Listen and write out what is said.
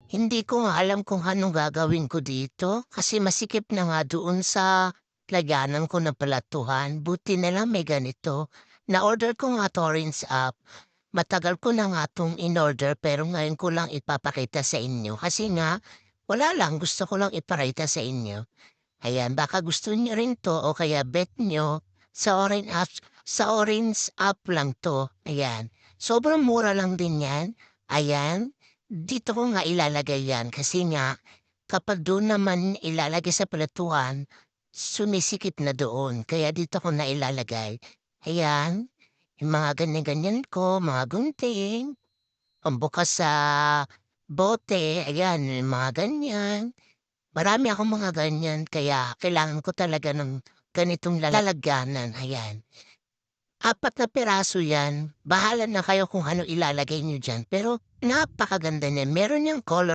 Hindi ko nga alam kung anong gagawin ko dito kasi masikip na nga doon sa laganan ko na balatuhan. Buti na lang may ganito. Na-order ko nga 'to Orange app. Matagal ko na nga 'tong in-order pero ngayon ko lang ipapakita sa inyo kasi nga wala lang, gusto ko lang ipakita sa inyo. Ayan, baka gusto niyo rin 'to o kaya bet niyo sa Orange app lang 'to, ayan. Sobrang mura lang din 'yan, ayan. Dito ko nga ilalagay 'yan kasi nga kapag doon naman ilalagay sa platuhan, sumisikip na doon kaya dito ko na ilalagay. Ayan, yung mga ganyan-ganyan ko, mga gunting, pambukas sa bote, ayan, yung mga ganyan. Marami akong mga ganyan kaya kailangan ko talaga ng ganitong lalagyanan, ayan. 4 na piraso 'yan, bahala na kayo kung ano ilalagay niyo diyan pero napakaganda niyan. Meron niyang color